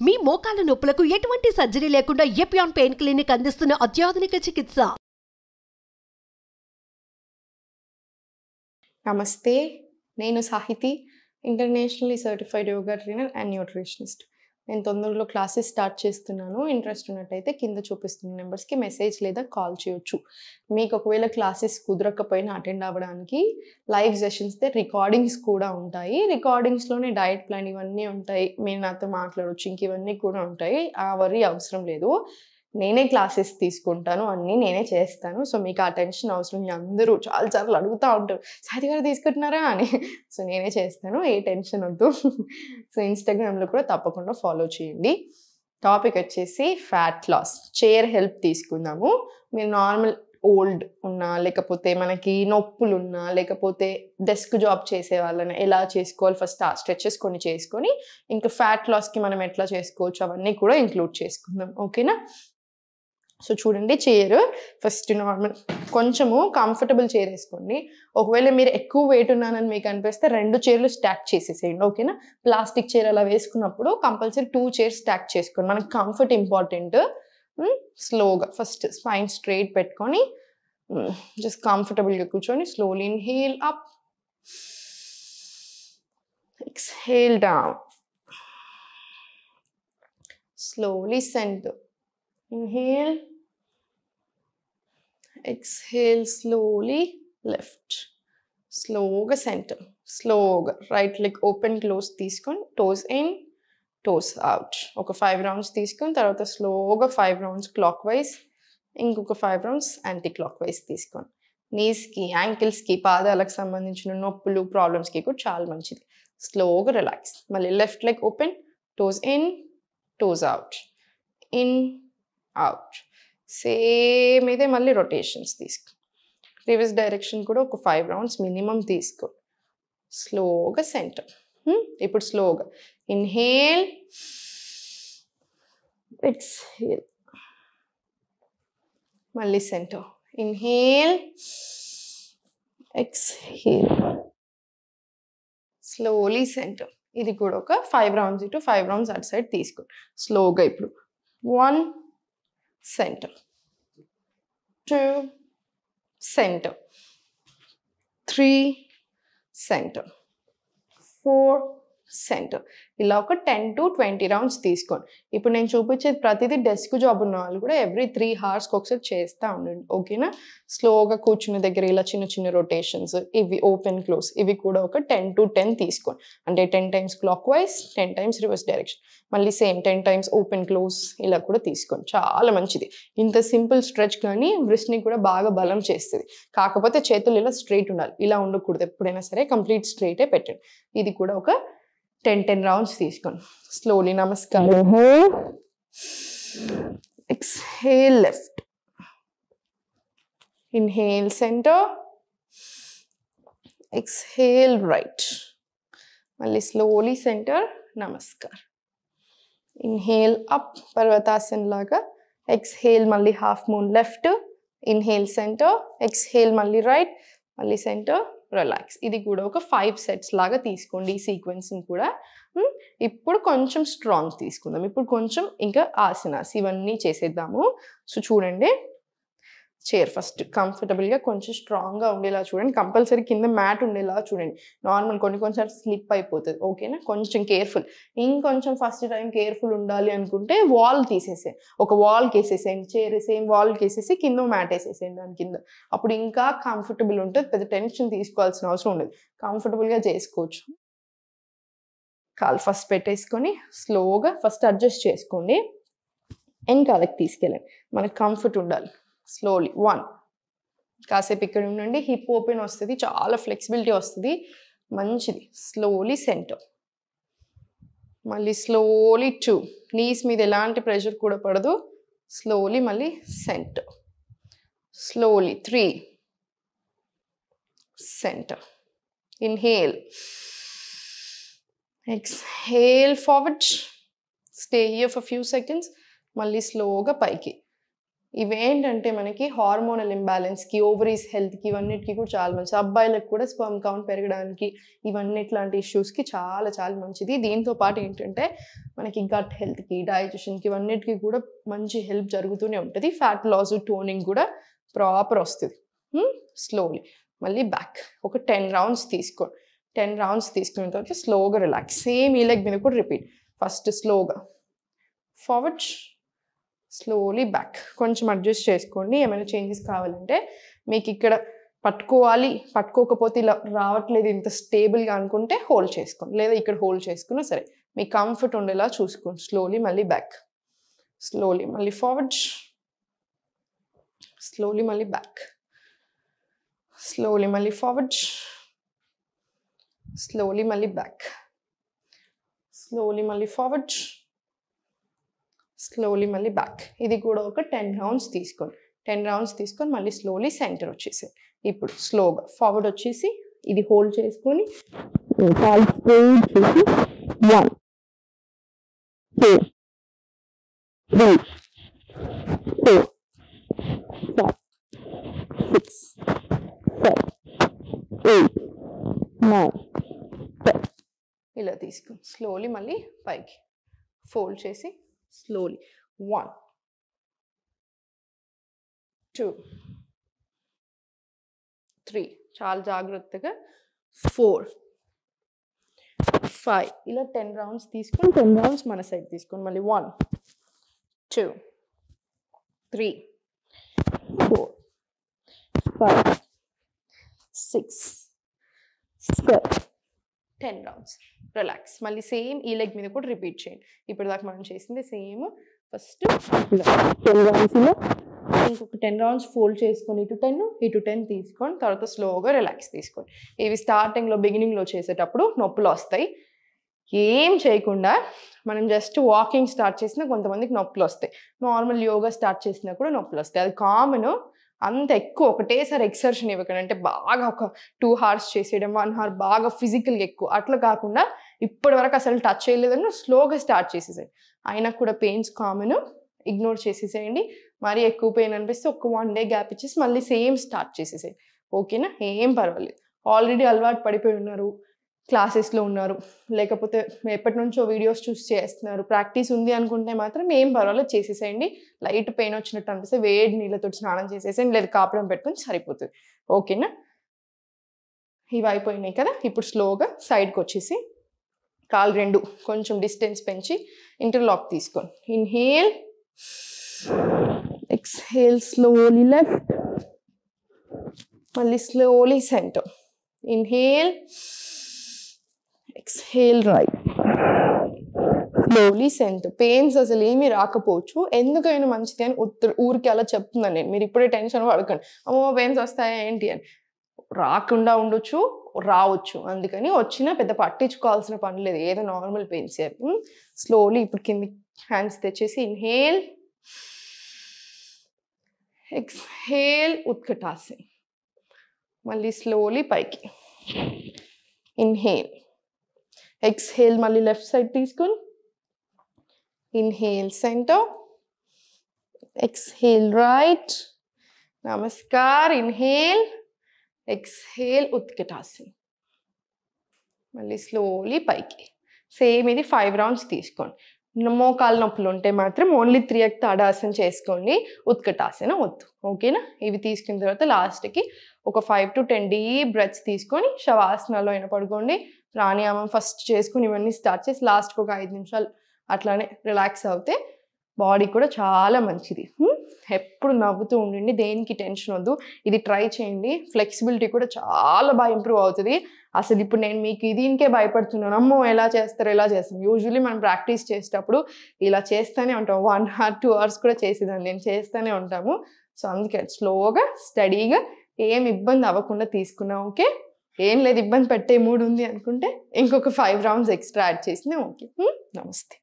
మీ మోకాల నొప్పులకు ఎటువంటి సర్జరీ లేకుండా ఎపియాన్ పెయిన్ క్లినిక్ అందిస్తున్న అత్యాధునిక చికిత్స. నమస్తే, నేను Sahiti, internationally certified yoga trainer and nutritionist. నేను తొందరలో క్లాసెస్ స్టార్ట్ చేస్తున్నాను. ఇంట్రెస్ట్ ఉన్నట్టయితే కింద చూపిస్తున్న నెంబర్స్కి మెసేజ్ లేదా కాల్ చేయొచ్చు. మీకు ఒకవేళ క్లాసెస్ కుదరకపోయినా అటెండ్ అవ్వడానికి లైవ్ సెషన్స్తో రికార్డింగ్స్ కూడా ఉంటాయి. రికార్డింగ్స్లోనే డయట్ ప్లాన్ ఇవన్నీ ఉంటాయి. మీరు నాతో మాట్లాడవచ్చు, ఇంక ఇవన్నీ కూడా ఉంటాయి. ఆ వరీ అవసరం లేదు. నేనే క్లాసెస్ తీసుకుంటాను, అన్నీ నేనే చేస్తాను. సో మీకు ఆ టెన్షన్ అవసరం. అందరూ చాలాసార్లు అడుగుతూ ఉంటారు, సాహితి గారు తీసుకుంటున్నారా అని. సో నేనే చేస్తాను, ఏ టెన్షన్ వద్దు. సో ఇన్స్టాగ్రామ్లో కూడా తప్పకుండా ఫాలో చేయండి. టాపిక్ వచ్చేసి ఫ్యాట్ లాస్, చైర్ హెల్ప్ తీసుకుందాము. మీరు నార్మల్ ఓల్డ్ ఉన్నా, లేకపోతే మనకి నొప్పులు ఉన్నా, లేకపోతే డెస్క్ జాబ్ చేసే వాళ్ళని ఎలా చేసుకోవాలి, ఫస్ట్ ఆ స్ట్రెచెస్ కొన్ని చేసుకొని ఇంకా ఫ్యాట్ లాస్కి మనం ఎట్లా చేసుకోవచ్చు అవన్నీ కూడా ఇంక్లూడ్ చేసుకుందాం. ఓకేనా? సో చూడండి, చైర్ ఫస్ట్ నార్మల్ కొంచెము కంఫర్టబుల్ చైర్ వేసుకోండి. ఒకవేళ మీరు ఎక్కువ వెయిట్ ఉన్నానని మీకు అనిపిస్తే 2 చైర్లు స్టాక్ చేసేసేయండి. ఓకేనా? ప్లాస్టిక్ చైర్ అలా వేసుకున్నప్పుడు కంపల్సరీ 2 చైర్స్ స్టాక్ చేసుకోండి. మనకి కంఫర్ట్ ఇంపార్టెంట్. స్లోగా ఫస్ట్ స్పైన్ స్ట్రైట్ పెట్టుకొని జస్ట్ కంఫర్టబుల్గా కూర్చొని slowly inhale up, exhale down, slowly centre, inhale, exhale slowly, left, slowగా center, slowగా right leg open close తీసుకొని toes in, toes out. ఒక 5 రౌండ్స్ తీసుకొని తర్వాత స్లోగా 5 రౌండ్స్ క్లాక్ వైజ్, ఇంకొక 5 రౌండ్స్ యాంటీ క్లాక్ వైజ్ తీసుకోండి. నీస్కి, యాంకిల్స్కి, పాదాలకు సంబంధించిన నొప్పులు ప్రాబ్లమ్స్కి కూడా చాలా మంచిది. స్లోగా రిలాక్స్. మళ్ళీ left leg open, toes in, toes out, in, out. Same ఇదే మళ్ళీ రొటేషన్స్ తీసుకో. రివర్స్ డైరెక్షన్ కూడా ఒక 5 రౌండ్స్ మినిమం తీసుకో. స్లోగా సెంటర్. ఇప్పుడు స్లోగా ఇన్హేల్, ఎక్స్హేల్, మళ్ళీ centre, inhale, exhale, slowly centre. ఇది కూడా ఒక 5 రౌండ్స్ ఇటు 5 రౌండ్స్ అటు సైడ్ తీసుకో. స్లోగా ఇప్పుడు 1 center, 2 center, 3 center, 4 center. ఇలా ఒక 10 to 20 రౌండ్స్ తీసుకోండి. ఇప్పుడు నేను చూపించేది ప్రతిదీ డెస్క్ జాబ్ ఉన్న వాళ్ళు కూడా ఎవ్రీ 3 hours ఒకసారి చేస్తూ ఉండండి. ఓకేనా? స్లోగా కూర్చున్న దగ్గర ఇలా చిన్న చిన్న రొటేషన్స్, ఇవి ఓపెన్ క్లోజ్, ఇవి కూడా ఒక 10 to 10 తీసుకోండి. అంటే 10 times clock wise, 10 times reverse direction, మళ్ళీ సేమ్ 10 times ఓపెన్ క్లోజ్, ఇలా కూడా తీసుకోండి. చాలా మంచిది. ఇంత సింపుల్ స్ట్రెచ్ కానీ బ్రిస్ట్ని కూడా బాగా బలం చేస్తుంది. కాకపోతే చేతులు ఇలా స్ట్రైట్ ఉండాలి, ఇలా ఉండకూడదు. ఎప్పుడైనా సరే కంప్లీట్ స్ట్రైటే పెట్టండి. ఇది కూడా ఒక 10 రౌండ్స్ తీసుకోండి. స్లోలీ నమస్కారం. Exhale left, inhale center, exhale right, మళ్ళీ స్లోలీ సెంటర్, నమస్కార్. ఇన్హేల్ అప్ పర్వతాసన్ లాగా, ఎక్స్హేల్ మళ్ళీ half moon left, inhale center, exhale మళ్ళీ రైట్, మళ్ళీ సెంటర్, రిలాక్స్. ఇది కూడా ఒక 5 sets లాగా తీసుకోండి. ఈ సీక్వెన్స్ని కూడా. ఇప్పుడు కొంచెం స్ట్రాంగ్ తీసుకుందాం. ఇప్పుడు కొంచెం ఇంకా ఆసనాస్ ఇవన్నీ చేసేద్దాము. సో చూడండి, చైర్ ఫస్ట్ కంఫర్టబుల్గా కొంచెం స్ట్రాంగ్గా ఉండేలా చూడండి. కంపల్సరీ కింద మ్యాట్ ఉండేలా చూడండి. నార్మల్ కొన్నిసార్లు స్లిప్ అయిపోతుంది. ఓకేనా? కొంచెం కేర్ఫుల్. ఇంకొంచెం ఫస్ట్ టైం కేర్ఫుల్ ఉండాలి అనుకుంటే వాల్ తీసేసేయండి, ఒక వాల్కి వేసేసేయండి. చైర్ సేమ్ వాల్కి వేసేసి కింద మ్యాట్ వేసేసేయండి దాని కింద. అప్పుడు ఇంకా కంఫర్టబుల్ ఉంటుంది. పెద్ద టెన్షన్ తీసుకోవాల్సిన అవసరం ఉండదు. కంఫర్టబుల్గా చేసుకోవచ్చు. కాలు ఫస్ట్ పెట్టేసుకొని స్లోగా ఫస్ట్ అడ్జస్ట్ చేసుకోండి. వెనకాలకి తీసుకెళ్ళండి. మనకు కంఫర్ట్ ఉండాలి. స్లోలీ 1, కాసేపు ఇక్కడ ఉండండి. హిప్ ఓపెన్ వస్తుంది, చాలా ఫ్లెక్సిబిలిటీ వస్తుంది, మంచిది. స్లోలీ సెంటర్, మళ్ళీ స్లోలీ 2, నీస్ మీద ఎలాంటి ప్రెషర్ కూడా పడదు. స్లోలీ మళ్ళీ centre, slowly 3 centre, inhale, exhale forward, stay here for few seconds, మళ్ళీ స్లోగా పైకి, ఇవేంటంటే మనకి హార్మోనల్ ఇంబ్యాలెన్స్కి, ఓవరీస్ హెల్త్కి, ఇవన్నిటికీ కూడా చాలా మంచిది. అబ్బాయిలకు కూడా స్పర్మ్ కౌంట్ పెరగడానికి, ఇవన్నీ ఇట్లాంటి ఇష్యూస్కి చాలా చాలా మంచిది. దీంతో పాటు ఏంటంటే మనకి గట్ హెల్త్కి, డైజెషన్కి, ఇవన్నిటికీ కూడా మంచి హెల్ప్ జరుగుతూనే ఉంటుంది. ఫ్యాట్ లాస్, టోనింగ్ కూడా ప్రాపర్ వస్తుంది. స్లోలీ మళ్ళీ బ్యాక్ ఒక 10 రౌండ్స్ తీసుకోండి. 10 రౌండ్స్ తీసుకున్న తర్వాత స్లోగా రిలాక్స్. సేమ్ ఈ లెగ్ మీద కూడా రిపీట్. ఫస్ట్ స్లోగా ఫార్వర్డ్, స్లోలీ బ్యాక్. కొంచెం అడ్జస్ట్ చేసుకోండి. ఏమైనా చేంజెస్ కావాలంటే మీకు ఇక్కడ పట్టుకోవాలి, పట్టుకోకపోతే ఇలా రావట్లేదు ఇంత స్టేబుల్గా అనుకుంటే హోల్డ్ చేసుకోండి, లేదా ఇక్కడ హోల్డ్ చేసుకున్నా సరే మీకు కంఫర్ట్ ఉండేలా చూసుకోండి. స్లోలీ మళ్ళీ బ్యాక్, స్లోలీ మళ్ళీ ఫార్వర్డ్, స్లోలీ మళ్ళీ బ్యాక్, స్లోలీ మళ్ళీ ఫార్వర్డ్, స్లోలీ మళ్ళీ బ్యాక్, స్లోలీ మళ్ళీ ఫార్వర్డ్, స్లోలీ మళ్ళీ బ్యాక్. ఇది కూడా ఒక 10 రౌండ్స్ తీసుకోండి. 10 రౌండ్స్ తీసుకొని మళ్ళీ స్లోలీ సెంటర్ వచ్చేసి ఇప్పుడు స్లోగా ఫార్వర్డ్ వచ్చేసి ఇది హోల్డ్ చేసుకొని 1 2 3 4 5 6 7 8 9 10 ఇలా తీసుకొని స్లోలీ మళ్ళీ పైకి ఫోల్డ్ చేసి స్లోలీ 1 2 3 చాలా జాగ్రత్తగా 4 5 ఇలా 10 రౌండ్స్ తీసుకొని 10 రౌండ్స్ మన సైడ్ తీసుకొని మళ్ళీ 1 2 3 4 5 6 7 10 రౌండ్స్. రిలాక్స్. మళ్ళీ సేమ్ ఈ లెగ్ మీద కూడా రిపీట్ చేయండి. ఇప్పుడు దాకా మనం చేసింది సేమ్. ఫస్ట్ 10 రౌండ్స్లో ఇంకొక 10 రౌండ్స్ ఫోల్డ్ చేసుకొని ఇటు 10 తీసుకొని తర్వాత స్లోగా రిలాక్స్ తీసుకోండి. ఇవి స్టార్టింగ్లో బిగినింగ్లో చేసేటప్పుడు నొప్పులు వస్తాయి. ఏం చేయకుండా మనం జస్ట్ వాకింగ్ స్టార్ట్ చేసినా కొంతమందికి నొప్పులు వస్తాయి. నార్మల్ యోగా స్టార్ట్ చేసినా కూడా నొప్పులు వస్తాయి. అది కామన్. అంత ఎక్కువ ఒకటేసారి ఎక్సర్షన్ ఇవ్వకండి. అంటే బాగా ఒక 2 hours చేసేయడం, 1 hour బాగా ఫిజికల్గా ఎక్కువ అట్లా కాకుండా ఇప్పటి వరకు అసలు టచ్ చేయలేదని స్లోగా స్టార్ట్ చేసేసేయండి. అయినా కూడా పెయిన్స్ కామన్, ఇగ్నోర్ చేసేసేయండి. మరీ ఎక్కువ పెయిన్ అనిపిస్తే ఒక 1 day గ్యాప్ ఇచ్చేసి మళ్ళీ సేమ్ స్టార్ట్ చేసేసేయండి. ఓకేనా? ఏం పర్వాలేదు. ఆల్రెడీ అలవాటు పడిపోయి ఉన్నారు, క్లాసెస్లో ఉన్నారు, లేకపోతే ఎప్పటి నుంచో వీడియోస్ చూసి చేస్తున్నారు, ప్రాక్టీస్ ఉంది అనుకుంటే మాత్రం ఏం పర్వాలేదు చేసేసేయండి. లైట్ పెయిన్ వచ్చినట్టు అనిపిస్తే వేడి నీళ్ళతో స్నానం చేసేసేయండి, లేదా కాపడం పెట్టుకొని సరిపోతుంది. ఓకేనా? ఇవి అయిపోయినాయి కదా. ఇప్పుడు స్లోగా సైడ్కి వచ్చేసి కాలు 2 కొంచెం డిస్టెన్స్ పెంచి ఇంటర్లాక్ తీసుకోండి. ఇన్హేల్, ఎక్స్హేల్, స్లోలీ లెఫ్ట్, మళ్ళీ slowly centre. Inhale, exhale right, slowly centre. Pains అసలు ఏమీ రాకపోవచ్చు, ఎందుకైనా మంచిది అని ఊరికి అలా చెప్తున్నాను నేను. మీరు ఇప్పుడే టెన్షన్ పడకండి, అమ్మో పెయిన్స్ వస్తాయా ఏంటి అని. రాకుండా ఉండొచ్చు, రావచ్చు. అందుకని వచ్చినా పెద్ద పట్టించుకోవాల్సిన పని లేదు, ఏదో నార్మల్ పెయిన్స్. స్లోలీ ఇప్పుడు కింది హ్యాండ్స్ తెచ్చేసి ఇన్హేల్, ఎక్స్హేల్, ఉత్కటాసన్. మళ్ళీ స్లోలీ పైకి. ఇన్హేల్, ఎక్స్హేల్, మళ్ళీ లెఫ్ట్ సైడ్ తీసుకొని ఇన్హేల్ సెంటర్, ఎక్స్హేల్ రైట్, నమస్కార్. Inhale, exhale, Utkatasan. మళ్ళీ స్లోలీ పైకి. సేమ్ ఇది 5 రౌండ్స్ తీసుకోండి. మోకాలు నొప్పులు ఉంటే మాత్రం ఓన్లీ 3 తాడాసన చేసుకోండి, ఉత్కటాసన వద్దు. ఓకేనా? ఇవి తీసుకున్న తర్వాత లాస్ట్కి ఒక 5 to 10 డీప్ బ్రెత్స్ తీసుకొని శవాసనాలో అయినా పడుకోండి. ప్రాణాయామం ఫస్ట్ చేసుకుని ఇవన్నీ స్టార్ట్ చేసి లాస్ట్కి ఒక 5 నిమిషాలు అట్లానే రిలాక్స్ అవుతే బాడీ కూడా చాలా మంచిది. ఎప్పుడు నవ్వుతూ ఉండండి, దేనికి టెన్షన్ వద్దు. ఇది ట్రై చేయండి. ఫ్లెక్సిబిలిటీ కూడా చాలా బాగా ఇంప్రూవ్ అవుతుంది. అసలు ఇప్పుడు నేను మీకు దీనికే భయపడుతున్నాను, అమ్మో ఎలా చేస్తాం. యూజువల్లీ మనం ప్రాక్టీస్ చేసేటప్పుడు ఇలా చేస్తూనే ఉంటాం. 1 hour 2 hours కూడా చేసేదాన్ని నేను, చేస్తూనే ఉంటాము. సో అందుకే స్లోగా స్టడీగా ఏం ఇబ్బంది అవ్వకుండా తీసుకున్నాం. ఓకే, ఏం లేదు ఇబ్బంది పెట్టే మూడు ఉంది అనుకుంటే ఇంకొక 5 రౌండ్స్ ఎక్స్ట్రా యాడ్ చేసినా ఓకే. నమస్తే.